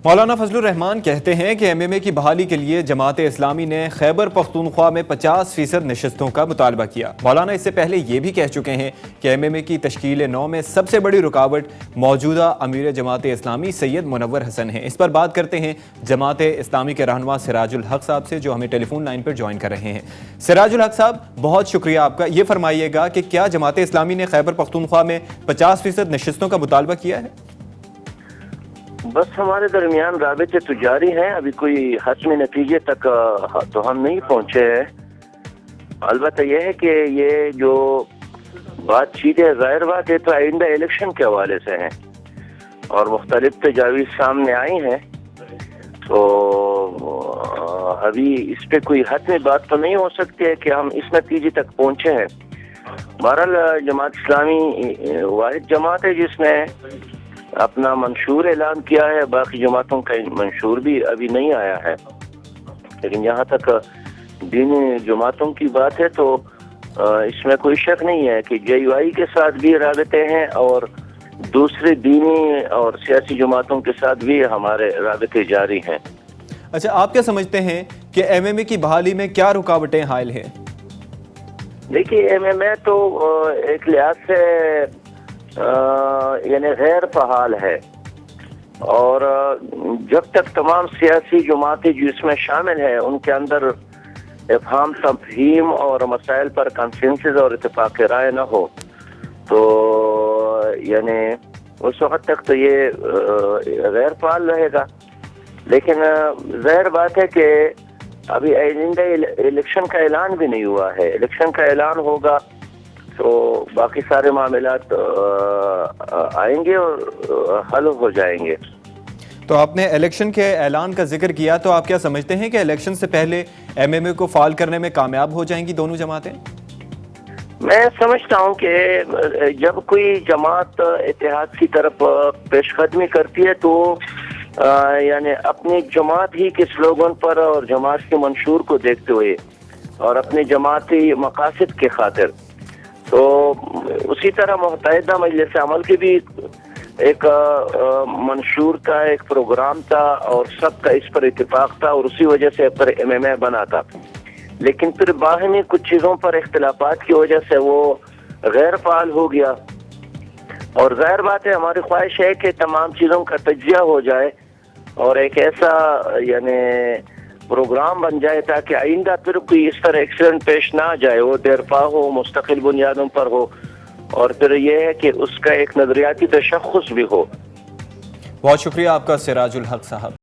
مولانا فضل الرحمان کہتے ہیں کہ ایم ایم اے کی بحالی کے لیے جماعت اسلامی نے خیبر پختونخوا میں 50% نشستوں کا مطالبہ کیا۔ مولانا اس سے پہلے یہ بھی کہہ چکے ہیں کہ ایم ایم اے کی تشکیل نو میں سب سے بڑی رکاوٹ موجودہ امیر جماعت اسلامی سید منور حسن ہیں۔ اس پر بات کرتے ہیں جماعت اسلامی کے رہنما سراج الحق صاحب سے، جو ہمیں ٹیلی فون لائن پر جوائن کر رہے ہیں۔ سراج الحق صاحب، بہت شکریہ آپ کا۔ یہ فرمائیے گا کہ کیا جماعت اسلامی نے خیبر پختونخوا میں 50% نشستوں کا مطالبہ کیا ہے؟ بس ہمارے درمیان رابطے تو جاری ہیں، ابھی کوئی حتمی نتیجے تک تو ہم نہیں پہنچے ہیں۔ البتہ یہ ہے کہ یہ جو بات چیت ہے، ظاہر بات ہے تو آئندہ الیکشن کے حوالے سے ہیں اور مختلف تجاویز سامنے آئی ہیں، تو ابھی اس پہ کوئی حتمی بات تو نہیں ہو سکتی ہے کہ ہم اس نتیجے تک پہنچے ہیں۔ بہرحال جماعت اسلامی واحد جماعت ہے جس نے اپنا منشور اعلان کیا ہے، باقی جماعتوں کا منشور بھی ابھی نہیں آیا ہے، لیکن جہاں تک دینی جماعتوں کی بات ہے تو اس میں کوئی شک نہیں ہے کہ جے یو آئی کے ساتھ بھی رابطے ہیں اور دوسرے دینی اور سیاسی جماعتوں کے ساتھ بھی ہمارے رابطے جاری ہیں۔ اچھا، آپ کیا سمجھتے ہیں کہ ایم ایم اے کی بحالی میں کیا رکاوٹیں حائل ہیں؟ دیکھیے، ایم ایم اے تو ایک لحاظ سے یعنی غیر فعال ہے، اور جب تک تمام سیاسی جماعتیں جو اس میں شامل ہیں ان کے اندر افہام تفہیم اور مسائل پر کنسنسس اور اتفاق رائے نہ ہو تو یعنی اس وقت تک تو یہ غیر فعال رہے گا۔ لیکن ظاہر بات ہے کہ ابھی آئندہ الیکشن کا اعلان بھی نہیں ہوا ہے، الیکشن کا اعلان ہوگا تو باقی سارے معاملات آئیں گے اور حل ہو جائیں گے۔ تو آپ نے الیکشن کے اعلان کا ذکر کیا، تو آپ کیا سمجھتے ہیں کہ الیکشن سے پہلے ایم ایم اے کو فعال کرنے میں کامیاب ہو جائیں گی دونوں جماعتیں؟ میں سمجھتا ہوں کہ جب کوئی جماعت اتحاد کی طرف پیش قدمی کرتی ہے تو یعنی اپنی جماعت ہی کے سلوگن پر اور جماعت کے منشور کو دیکھتے ہوئے اور اپنے جماعتی مقاصد کے خاطر، تو اسی طرح متحدہ مجلس عمل کے بھی ایک منشور تھا، ایک پروگرام تھا اور سب کا اس پر اتفاق تھا اور اسی وجہ سے پھر ایم ایم اے بنا تھا، لیکن پھر باہمی کچھ چیزوں پر اختلافات کی وجہ سے وہ غیر فعال ہو گیا۔ اور ظاہر بات ہے ہماری خواہش ہے کہ تمام چیزوں کا تجزیہ ہو جائے اور ایک ایسا یعنی پروگرام بن جائے تاکہ آئندہ پھر کوئی اس طرح ایکسیڈنٹ پیش نہ آ جائے، وہ دیرپا ہو، مستقل بنیادوں پر ہو، اور پھر یہ ہے کہ اس کا ایک نظریاتی تشخص بھی ہو۔ بہت شکریہ آپ کا سراج الحق صاحب۔